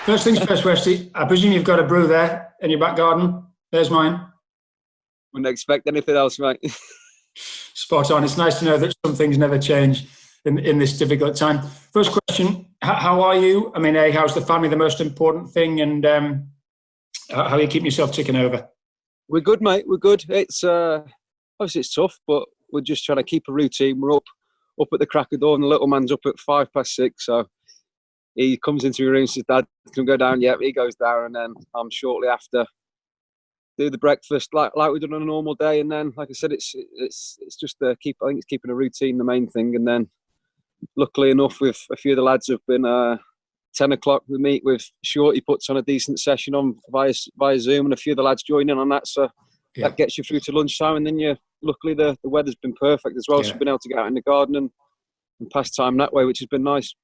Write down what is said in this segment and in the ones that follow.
First things first, Westy. I presume you've got a brew there in your back garden. There's mine. Wouldn't expect anything else, mate. Spot on. It's nice to know that some things never change in this difficult time. First question, how are you? I mean, how's the family the most important thing? And how are you keeping yourself ticking over? We're good, mate. We're good. It's obviously it's tough, but we're just trying to keep a routine. We're up at the crack of dawn. The little man's up at 6:05, so he comes into my room and says, "Dad, can we go down?" Yeah, he goes down, and then I'm shortly after do the breakfast like we do on a normal day, and then, like I said, it's just I think it's keeping a routine the main thing, and then luckily enough, with a few of the lads have been 10 o'clock. We meet with Shorty, puts on a decent session on via Zoom, and a few of the lads join in on that, so that gets you through to lunchtime, and then luckily the weather's been perfect as well, so we've been able to get out in the garden and pass time that way, which has been nice.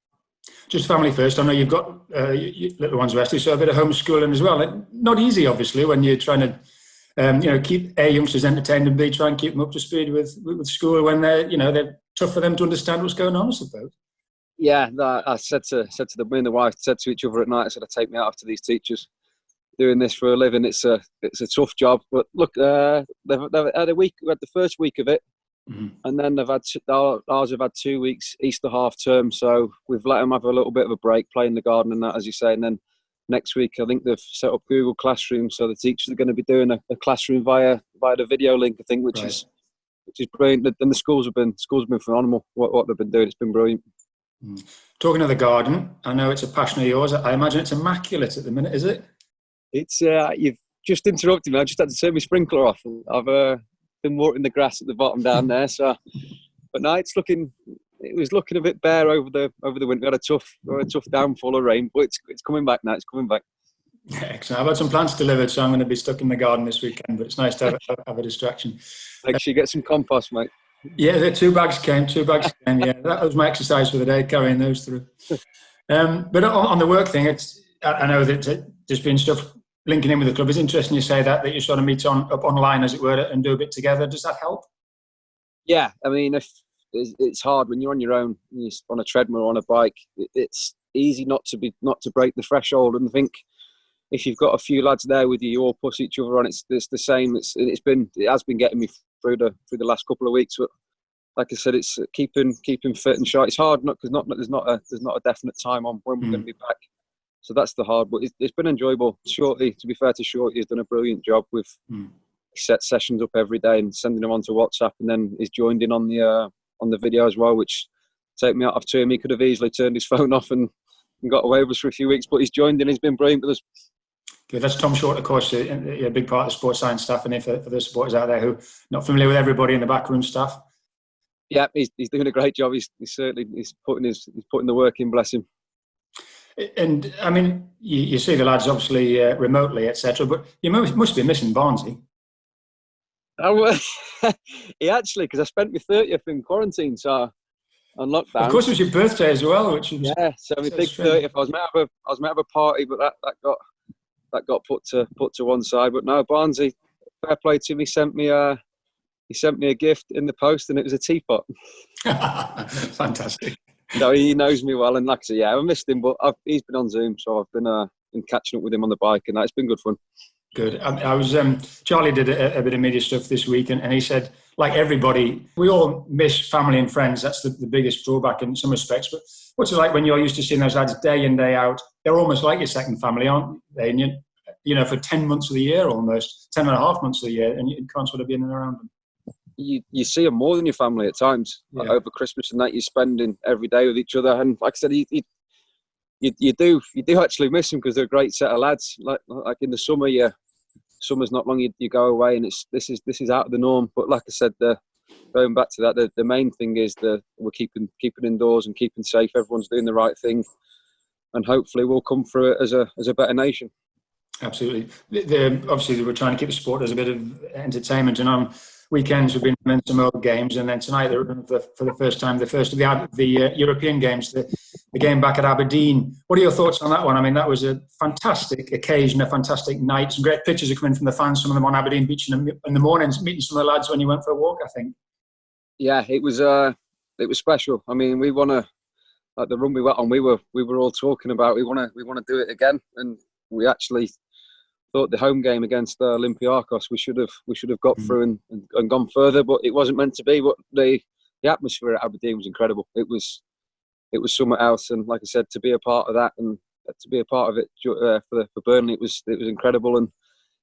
Just family first. I know you've got little ones, Wesley, so a bit of homeschooling as well. Not easy, obviously, when you're trying to keep youngsters entertained and try and keep them up to speed with school when they're tough for them to understand what's going on, I suppose. Yeah, I said to me and the wife said to each other at night, I said, "I take me out after these teachers doing this for a living. It's a tough job." But look, they've had a week. We had the first week of it. Mm-hmm. And then ours have had 2 weeks Easter half term, so we've let them have a little bit of a break, play in the garden and that, as you say. And then next week, I think they've set up Google Classroom, so the teachers are going to be doing a classroom via the video link, I think, which is brilliant. And the schools have been phenomenal. What they've been doing, it's been brilliant. Talking of the garden, I know it's a passion of yours. I imagine it's immaculate at the minute, is it? It's you've just interrupted me. I just had to turn my sprinkler off. I've been watering the grass at the bottom down there, so but no, it was looking a bit bare over the winter. We had a tough downfall of rain, but it's coming back now. It's coming back. Excellent. I've had some plants delivered, so I'm going to be stuck in the garden this weekend, but it's nice to have a distraction. Make sure you get some compost, mate. Yeah, the two bags came. Yeah, that was my exercise for the day, carrying those through. But on the work thing, I know that there's been stuff linking in with the club. It's interesting you say that you sort of meet up online, as it were, and do a bit together. Does that help? Yeah, I mean, if it's hard when you're on your own, you're on a treadmill or on a bike. It's easy not to break the threshold. And I think if you've got a few lads there with you, you all push each other on. It's the same. It has been getting me through the last couple of weeks. But like I said, it's keeping fit and sharp. It's hard because there's not a definite time on when we're going to be back. So that's the hard, but it's been enjoyable. Shorty, to be fair to Shorty, he's done a brilliant job with set sessions up every day and sending them onto WhatsApp, and then he's joined in on the video as well, which take me out of term. He could have easily turned his phone off and got away with us for a few weeks, but he's joined in. He's been brilliant with us. Good. That's Tom Short, of course, a big part of the sports science staff, and for the supporters out there who are not familiar with everybody in the backroom staff. Yeah, he's doing a great job. He's putting the work in. Bless him. And I mean, you see the lads obviously remotely, etc. But you must be missing Barnsley. He actually, because I spent my 30th in quarantine, so on lockdown. Of course, it was your birthday as well, which was so my big 30th. I was meant to have a party, but that got put to one side. But no, Barnsley, fair play to him. He sent me a gift in the post, and it was a teapot. Fantastic. No, he knows me well, and like I said, I missed him, but he's been on Zoom, so I've been catching up with him on the bike, and it's been good fun. Good. I was Charlie did a bit of media stuff this week, and he said, like everybody, we all miss family and friends. That's the biggest drawback in some respects. But what's it like when you're used to seeing those lads day in, day out? They're almost like your second family, aren't they? And for 10 months of the year, almost 10 and a half months of the year, and you can't sort of be in and around them. You see them more than your family at times. Like over Christmas and that, you're spending every day with each other. And like I said, you do actually miss them because they're a great set of lads. Like in the summer, summer's not long. You go away, and this is out of the norm. But like I said, going back to that, the main thing is we're keeping indoors and keeping safe. Everyone's doing the right thing, and hopefully we'll come through it as a better nation. Absolutely. Obviously, we're trying to keep the sport as a bit of entertainment, and on weekends we've been in some old games, and then tonight they're for the first time the first of the European games, the game back at Aberdeen. What are your thoughts on that one? I mean, that was a fantastic occasion, a fantastic night. Some great pictures are coming from the fans, some of them on Aberdeen Beach in the mornings, meeting some of the lads when you went for a walk, I think. Yeah, it was special. I mean, we won a like the run we went on, we were all talking about we want to do it again, and we actually thought the home game against Olympiacos we should have got through and gone further, but it wasn't meant to be. But the atmosphere at Aberdeen was incredible. It was something else, and like I said, to be a part of that and to be a part of it for Burnley, it was incredible, and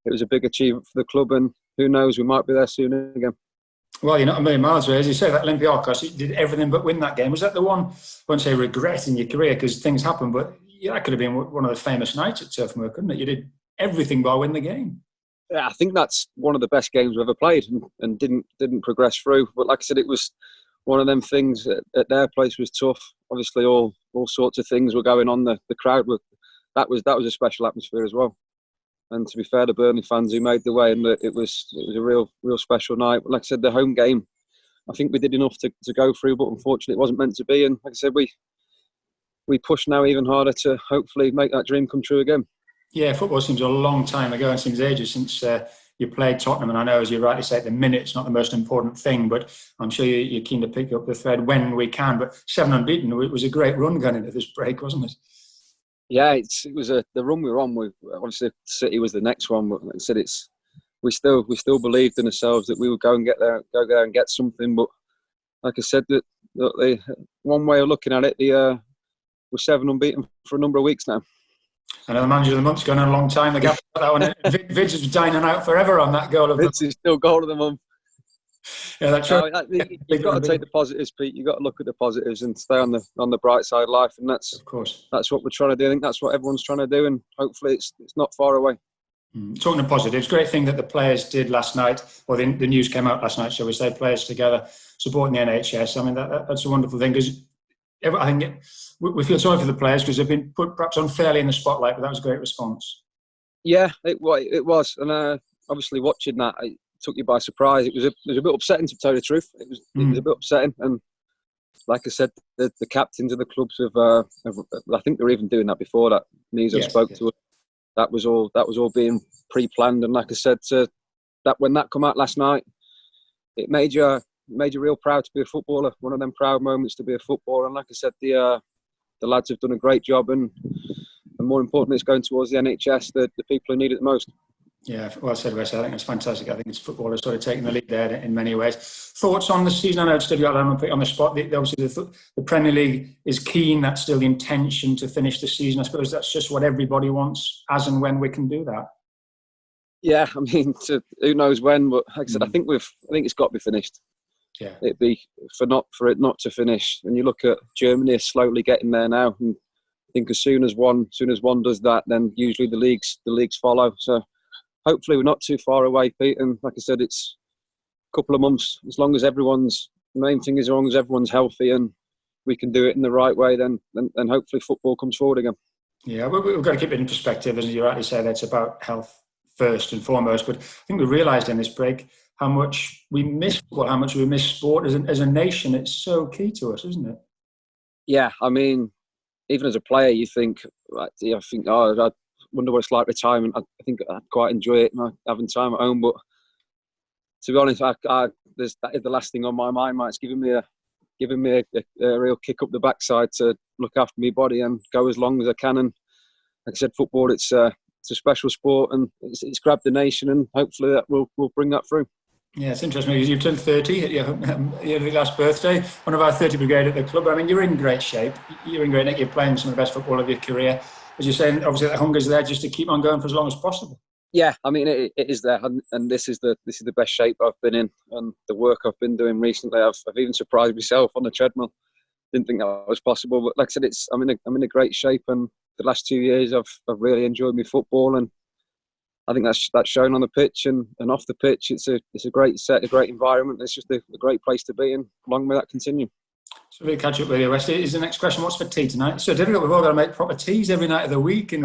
it was a big achievement for the club. And who knows, we might be there soon again. Well, you're not a million miles away. As you say, that Olympiacos, you did everything but win that game. Was that the one, I won't say regret in your career because things happen, but that could have been one of the famous nights at Turf Moor, couldn't it? You did everything but win the game. Yeah, I think that's one of the best games we've ever played, and didn't progress through. But like I said, it was one of them things at their place was tough. Obviously, all sorts of things were going on. The crowd that was a special atmosphere as well. And to be fair to Burnley fans who made the way, and it was a real special night. Like I said, the home game, I think we did enough to go through, but unfortunately it wasn't meant to be. And like I said, we push now even harder to hopefully make that dream come true again. Yeah, football seems a long time ago and seems ages since you played Tottenham. And I know, as you rightly say, at the minute's not the most important thing, but I'm sure you're keen to pick up the thread when we can. But 7 unbeaten, it was a great run going into this break, wasn't it? Yeah, it was the run we were on. Obviously, City was the next one, but like I said, we still believed in ourselves that we would go there and get something. But like I said, the one way of looking at it, we're 7 unbeaten for a number of weeks now. I know the manager of the month's gone on a long time. The gap that one, Vince is dining out forever on that goal of the month. Vince is still goal of the month. Yeah, that's true. You've got to take the positives, Pete. You've got to look at the positives and stay on the bright side of life, and that's what we're trying to do. I think that's what everyone's trying to do, and hopefully it's not far away. Talking of positives, great thing that the players did last night, or the news came out last night, shall we say, players together supporting the NHS. I mean, that's a wonderful thing, because I think we feel sorry for the players because they've been put perhaps unfairly in the spotlight, but that was a great response. Yeah, it was, and obviously watching that, it took you by surprise. It was a bit upsetting, to tell you the truth. It was a bit upsetting, and like I said, the captains of the clubs have I think they were even doing that before that. Nizo spoke to us. That was all being pre-planned, and like I said, that when that come out last night, it made you real proud to be a footballer. One of them proud moments to be a footballer, and like I said, the lads have done a great job, and more importantly, it's going towards the NHS, the people who need it the most. Yeah, well said, Wes. I think it's fantastic. I think it's footballers sort of taking the lead there in many ways. Thoughts on the season? I know it's still got to put you on the spot. Obviously, the Premier League is keen. That's still the intention to finish the season. I suppose that's just what everybody wants, as and when we can do that. Yeah, I mean, who knows when? But like I said, I think it's got to be finished. Yeah, it'd be for it not to finish. When you look at Germany, is slowly getting there now, and I think as soon as one does that, then usually the leagues follow. So hopefully we're not too far away, Pete. And like I said, it's a couple of months. As long as the main thing is as long as everyone's healthy and we can do it in the right way, then hopefully football comes forward again. Yeah, we've got to keep it in perspective, as you rightly say. That's about health first and foremost. But I think we realised in this break how much we miss football, how much we miss sport as a nation. It's so key to us, isn't it? Yeah, I mean, even as a player, you think, I wonder what it's like retirement. I think I'd quite enjoy it, having time at home. But to be honest, that is the last thing on my mind. It's giving me a real kick up the backside to look after my body and go as long as I can. And like I said, football, it's a special sport, and it's grabbed the nation, and hopefully that will bring that through. Yeah, it's interesting because you've turned 30 at your last birthday, one of our 30 brigade at the club. I mean, you're in great shape. You're in great nick. You're playing some of the best football of your career. As you're saying, obviously that hunger's there just to keep on going for as long as possible. Yeah, I mean, it is there, and this is the best shape I've been in, and the work I've been doing recently. I've even surprised myself on the treadmill. Didn't think that was possible, but like I said, I'm in a great shape, and the last 2 years I've really enjoyed my football, and I think that's shown on the pitch and off the pitch. It's a great set, a great environment. It's just a great place to be, and long may that continue. So we'll catch up with you, West. Is the next question, what's for tea tonight? So difficult. We've all got to make proper teas every night of the week, and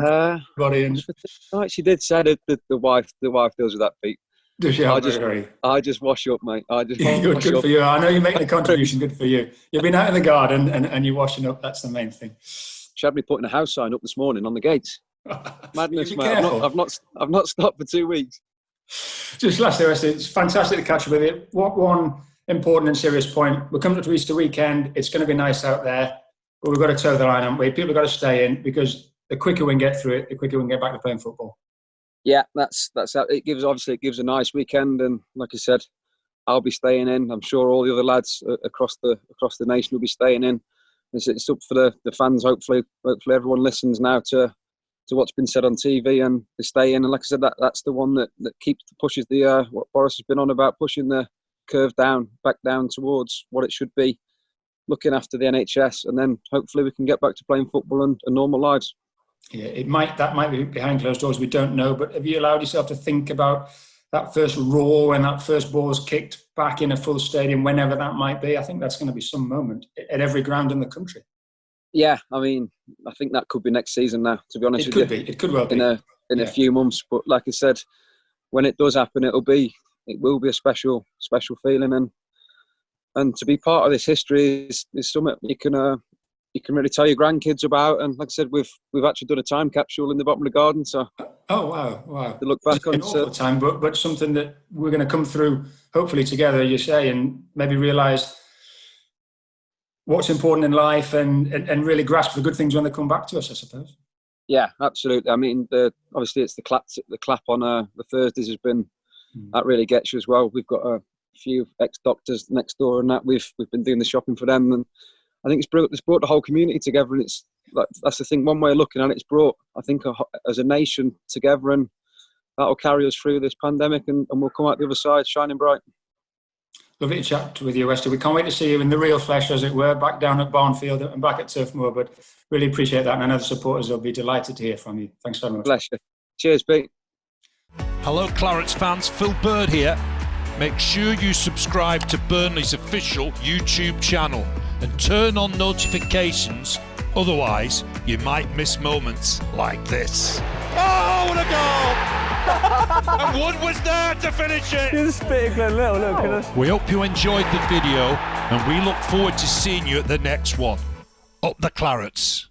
she did say that the wife deals with that, Pete. Does she? I just wash up, mate. Good for you. I know you're making a contribution. Good for you. You've been out in the garden and you're washing up. That's the main thing. She had me putting a house sign up this morning on the gates. Madness, mate. I've not stopped for 2 weeks. Just lastly, it's fantastic to catch up with you. What one important and serious point? We're coming up to Easter weekend. It's going to be nice out there. But we've got to toe the line, haven't we? People have got to stay in, because the quicker we can get through it, the quicker we can get back to playing football. Yeah, that's how it gives. Obviously, it gives a nice weekend, and like I said, I'll be staying in. I'm sure all the other lads across the nation will be staying in. It's up for the fans. Hopefully everyone listens now to what's been said on TV and they stay in. And like I said, that's the one that pushes the what Boris has been on about, pushing the curve back down towards what it should be, looking after the NHS, and then hopefully we can get back to playing football and normal lives. Yeah, that might be behind closed doors. We don't know. But have you allowed yourself to think about that first roar when that first ball is kicked back in a full stadium, whenever that might be? I think that's going to be some moment at every ground in the country. Yeah, I mean, I think that could be next season now, to be honest with you. It could well be. In a few months. But like I said, when it does happen, it will be a special feeling. And to be part of this history is something you can really tell your grandkids about. And like I said, we've actually done a time capsule in the bottom of the garden. So wow! To look back on, an awful time, but something that we're going to come through hopefully together, you say, and maybe realise what's important in life and really grasp the good things when they come back to us, I suppose. Yeah, absolutely. I mean, obviously it's the clap on the Thursdays has been that really gets you as well. We've got a few ex-doctors next door, and that we've been doing the shopping for them, and I think it's brought the whole community together, and it's like that's the thing. One way of looking at it, it's brought, I think, as a nation together, and that'll carry us through this pandemic, and we'll come out the other side shining bright. Lovely to chat with you, Westy. We can't wait to see you in the real flesh, as it were, back down at Barnfield and back at Turf Moor. But really appreciate that, and I know the supporters will be delighted to hear from you. Thanks very much. Bless you. Cheers, Pete. Hello, Clarets fans. Phil Bird here. Make sure you subscribe to Burnley's official YouTube channel and turn on notifications. Otherwise, you might miss moments like this. Oh, what a goal! And one was there to finish it. We hope you enjoyed the video, and we look forward to seeing you at the next one. Up the Clarets.